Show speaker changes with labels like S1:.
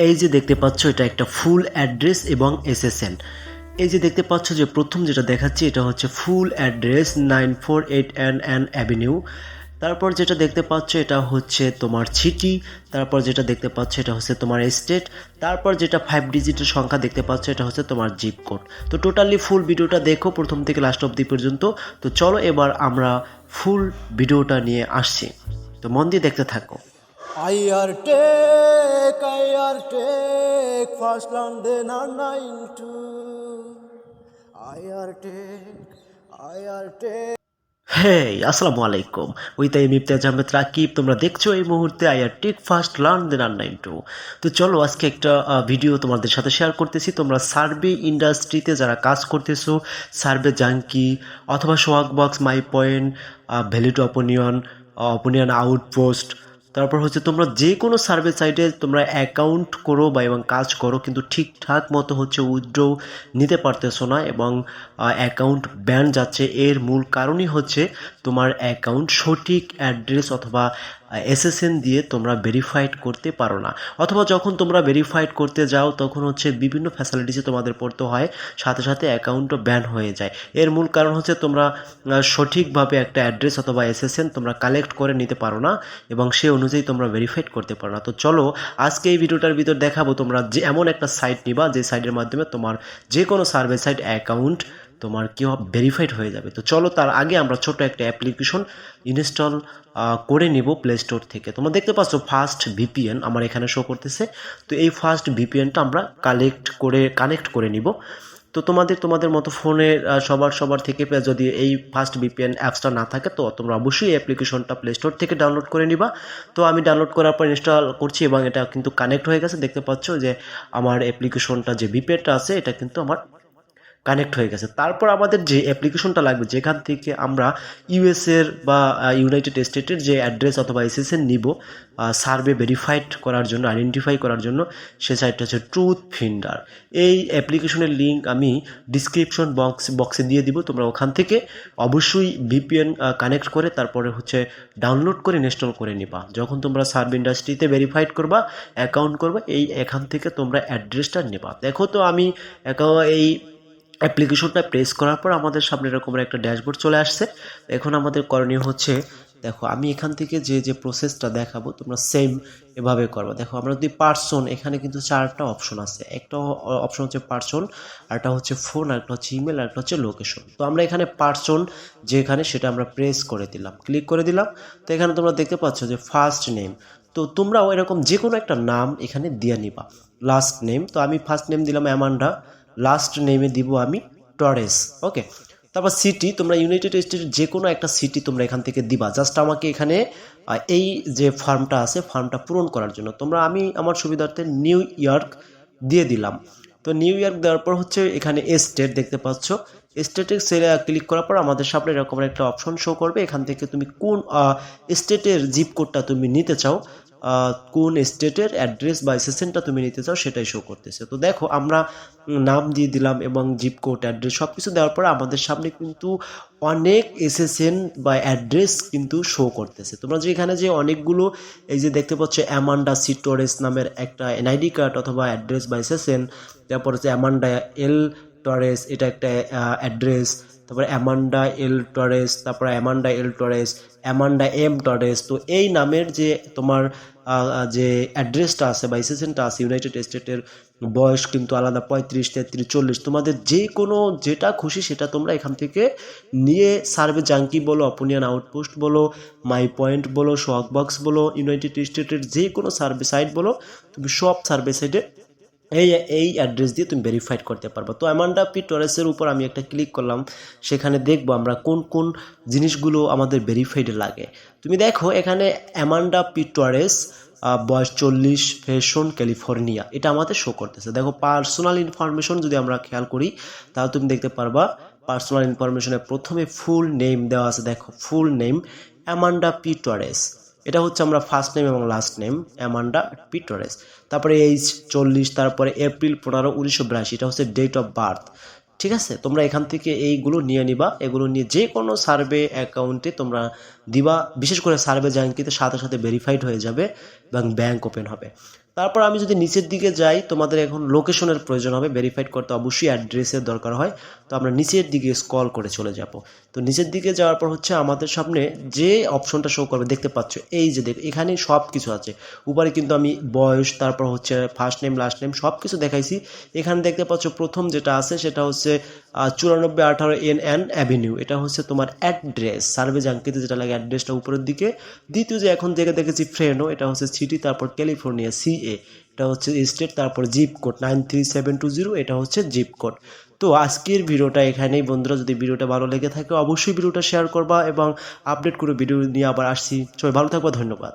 S1: এই যে দেখতে পাচ্ছ এটা একটা ফুল অ্যাড্রেস এবং এসএসএন। এই যে দেখতে পাচ্ছ যে প্রথম যেটা দেখাচ্ছি এটা হচ্ছে ফুল অ্যাড্রেস 948 এন অ্যাভিনিউ। তারপর যেটা দেখতে পাচ্ছ এটা হচ্ছে তোমার সিটি। তারপর যেটা দেখতে পাচ্ছ এটা হচ্ছে তোমার স্টেট। তারপর যেটা 5 ডিজিটের সংখ্যা দেখতে পাচ্ছ এটা হচ্ছে তোমার জিপ কোড। তো টোটালি ফুল ভিডিওটা দেখো প্রথম থেকে লাস্ট অবধি পর্যন্ত। তো চলো এবার আমরা ফুল ভিডিওটা নিয়ে আসছি, তো মন দিয়ে দেখতে থাকো।
S2: I take first land then a 9-2. I take.
S1: হেই আসসালামু আলাইকুম, ওই তাই ইমতিয়াজ আহমেদ রাকিব। তোমরা দেখছো এই মুহূর্তে আইআর টেক ফার্স্ট লার্ন দেন অনলাইন টু। তো চলো আজকে একটা ভিডিও তোমাদের সাথে শেয়ার করতেছি। তোমরা সার্ভে ইন্ডাস্ট্রিতে যারা কাজ করতেছো, সার্ভে জাঙ্কি অথবা Swagbucks, MyPoints, valid opinion outpost, তারপর হচ্ছে তোমরা যে কোনো সার্ভে সাইটে তোমরা অ্যাকাউন্ট করো বা এবং কাজ করো কিন্তু ঠিকঠাক মতো হচ্ছে উইথড্র নিতে পারতেছো না এবং অ্যাকাউন্ট ব্যান যাচ্ছে। এর মূল কারণই হচ্ছে তোমার অ্যাকাউন্ট সঠিক অ্যাড্রেস অথবা এসএসএন দিয়ে তোমরা ভেরিফাইড করতে পারো না, অথবা যখন তোমরা ভেরিফাইড করতে যাও তখন হচ্ছে বিভিন্ন ফ্যাসিলিটিসে তোমাদের পড়তে হয়, সাথে সাথে অ্যাকাউন্টও ব্যান হয়ে যায়। এর মূল কারণ হচ্ছে তোমরা সঠিকভাবে একটা অ্যাড্রেস অথবা এসএসএন তোমরা কালেক্ট করে নিতে পারো না এবং সে অনুযায়ী তোমরা ভেরিফাইড করতে পারো না। তো চলো আজকে এই ভিডিওটার ভিতর দেখাবো তোমরা যে এমন একটা সাইট নিবা যে সাইটের মাধ্যমে তোমার যে কোনো সার্ভে সাইট অ্যাকাউন্ট তোমার কি ভেরিফাইড হয়ে যাবে। তো চলো তার আগে আমরা ছোট একটা অ্যাপ্লিকেশন ইনস্টল করে নিব প্লে স্টোর থেকে। তোমরা দেখতে পাচ্ছ ফার্স্ট ভিপিএন আমার এখানে শো করতেছে। তো এই ফার্স্ট ভিপিএনটা আমরা কানেক্ট করে নিব। তো তোমাদের মতো ফোনে সবার থেকে যদি এই ফার্স্ট ভিপিএন অ্যাপসটা না থাকে তো তোমরা অবশ্যই এই অ্যাপ্লিকেশনটা প্লে স্টোর থেকে ডাউনলোড করে নিবা। তো আমি ডাউনলোড করার পর ইনস্টল করছি এবং এটা কিন্তু কানেক্ট হয়ে গেছে। দেখতে পাচ্ছ যে আমার অ্যাপ্লিকেশনটা যে ভিপিএনটা আছে এটা কিন্তু আমার কানেক্ট হয়ে গেছে। তারপর আমাদের যে অ্যাপ্লিকেশনটা লাগবে যেখান থেকে আমরা ইউএসের বা ইউনাইটেড স্টেটের যে অ্যাড্রেস অথবা এসএসএন নিব সার্ভে ভেরিফাইড করার জন্য, আইডেন্টিফাই করার জন্য, সে সাইটটা হচ্ছে ট্রুথ ফিন্ডার। এই অ্যাপ্লিকেশনের লিঙ্ক আমি ডিসক্রিপশন বক্সে দিয়ে দিব। তোমরা ওখান থেকে অবশ্যই ভিপিএন কানেক্ট করে তারপরে হচ্ছে ডাউনলোড করে ইনস্টল করে নিবা। যখন তোমরা সার্ভে ইন্ডাস্ট্রিতে ভেরিফাইড করবা, অ্যাকাউন্ট করবা, এখান থেকে তোমরা অ্যাড্রেসটা নেবা। দেখো তো আমি এই অ্যাপ্লিকেশনটা প্রেস করার পর আমাদের সামনে এরকম একটা ড্যাশবোর্ড চলে আসছে। এখন আমাদের করণীয় হচ্ছে, দেখো আমি এখান থেকে যে প্রসেসটা দেখাবো তোমরা সেম এভাবে করবা। দেখো আমরা যদি পার্সন, এখানে কিন্তু 4টা অপশন আছে। একটা অপশন হচ্ছে পার্সন, আরেকটা হচ্ছে ফোন, আরেকটা হচ্ছে ইমেল, আরেকটা হচ্ছে লোকেশন। তো আমরা এখানে পার্সন যেখানে সেটা আমরা প্রেস করে দিলাম, ক্লিক করে দিলাম। তো এখানে তোমরা দেখতে পাচ্ছ যে ফার্স্ট নেম। তো তোমরাও এরকম যে কোনো একটা নাম এখানে দিয়ে নিবা। লাস্ট নেম, তো আমি ফার্স্ট নেম দিলাম অ্যামান্ডা, লাস্ট নেমে দিব আমি টরেস। ওকে, তারপর সিটি, তোমরা ইউনাইটেড স্টেটের যে কোনো একটা সিটি তোমরা এখান থেকে দিবা। জাস্ট আমাকে এখানে এই যে ফর্মটা আছে ফর্মটা পূরণ করার জন্য আমি আমার সুবিধার্থে নিউ ইয়র্ক দিয়ে দিলাম। তো নিউ ইয়র্ক দেওয়ার পর হচ্ছে এখানে স্টেট দেখতে পাচ্ছ, স্টেটে সেলে ক্লিক করার পর আমাদের সামনে এরকম একটা অপশন শো করবে। এখান থেকে তুমি কোন স্টেটের জিপ কোডটা তুমি নিতে চাও, কোন স্টেটের অ্যাড্রেস বা এসএসএনটা তুমি নিতে চাও সেটাই শো করতেছে। তো দেখো আমরা নাম দিয়ে দিলাম এবং জিপ কোড, অ্যাড্রেস সব কিছু দেওয়ার পর আমাদের সামনে কিন্তু অনেক এসএসএন বা অ্যাড্রেস কিন্তু শো করতেছে। তোমরা যে এখানে যে অনেকগুলো এই যে দেখতে পাচ্ছ অ্যামান্ডা সি টরেস নামের একটা এনআইডি কার্ড অথবা অ্যাড্রেস বা এসএসএন, তারপর হচ্ছে অ্যামান্ডা এল টরেস, এটা একটা অ্যাড্রেস, তারপরে অ্যামান্ডা এল টরেস, তারপর অ্যামান্ডা এল টরেস, অ্যামান্ডা এম টরেস। তো এই নামের যে তোমার যে অ্যাড্রেসটা আছে বা এসএসএনটা আছে ইউনাইটেড স্টেটের, বয়স কিন্তু আলাদা, 35, 33, 40, তোমাদের যে কোনো যেটা খুশি সেটা তোমরা এখান থেকে নিয়ে সার্ভে জাঙ্কি বলো, অপিনিয়ন আউটপোস্ট বলো, মাই পয়েন্ট বলো, সোহাগ বক্স বলো, ইউনাইটেড স্টেটের যে কোনো সার্ভে সাইট বলো, তুমি সব সার্ভে সাইটে এই অ্যাড্রেস দিয়ে তুমি ভেরিফাইড করতে পারবো। তো অ্যামান্ডা পি টরেসের উপর আমি একটা ক্লিক করলাম, সেখানে দেখবো আমরা কোন কোন জিনিসগুলো আমাদের ভেরিফাইডে লাগে। তুমি দেখো এখানে অ্যামান্ডা পি টরেস, বয়স 40, ফ্যাশন ক্যালিফোর্নিয়া, এটা আমাদের শো করতেছে। দেখো পার্সোনাল ইনফরমেশন যদি আমরা খেয়াল করি তাহলে তুমি দেখতে পারবা পার্সোনাল ইনফরমেশনের প্রথমে ফুল নেম দেওয়া আছে। দেখো full name Amanda P Torres, এটা হচ্ছে আমরা ফার্স্ট নেম এবং last name Amanda P Torres. তারপরে এইজ 40, তারপরে এপ্রিল 15, 1982, এটা হচ্ছে ডেট অফ বার্থ। ঠিক আছে, তোমরা এখান থেকে এইগুলো নিয়ে নিবা। এগুলো নিয়ে যে কোনো সার্ভে অ্যাকাউন্টে তোমরা দিবা, বিশেষ করে সার্ভে জাঙ্কিতে সাথে সাথে ভেরিফাইড হয়ে যাবে এবং ব্যাংক ওপেন হবে। তারপর আমি যদি নিচের দিকে যাই, তোমাদের এখন লোকেশনের প্রয়োজন হবে, ভেরিফাইড করতে অবশ্যই অ্যাড্রেসের দরকার হয়। তো আমরা নিচের দিকে স্ক্রল করে চলে যাব। তো নিচের দিকে যাওয়ার পর হচ্ছে আমাদের সামনে যে অপশনটা শো করবে দেখতে পাচ্ছ, এই যে দেখো এখানে সব কিছু আছে। উপরে কিন্তু আমি বয়স, তারপর হচ্ছে ফার্স্ট নেম লাস্ট নেম সব কিছু দেখাইছি। এখানে দেখতে পাচ্ছ প্রথম যেটা আছে সেটা হচ্ছে 9418 NN অ্যাভিনিউ, এটা হচ্ছে তোমার অ্যাড্রেস, সার্ভে জাঙ্কিতে যেটা লাগে অ্যাড্রেসটা উপরের দিকে। দ্বিতীয় যে এখন দেখেছি ফ্রেনো, এটা হচ্ছে সিটি, তারপর ক্যালিফোর্নিয়া CA, এটা হচ্ছে স্টেট, তারপর জিপ কোড 93720, এটা হচ্ছে জিপ কোড। তো আজকের ভিডিওটা এখানেই বন্ধুরা, যদি ভিডিওটা ভালো লেগে থাকে অবশ্যই ভিডিওটা শেয়ার করবা এবং আপডেট করে ভিডিও নিয়ে আবার আসছি। সবাই ভালো থাকবা, ধন্যবাদ।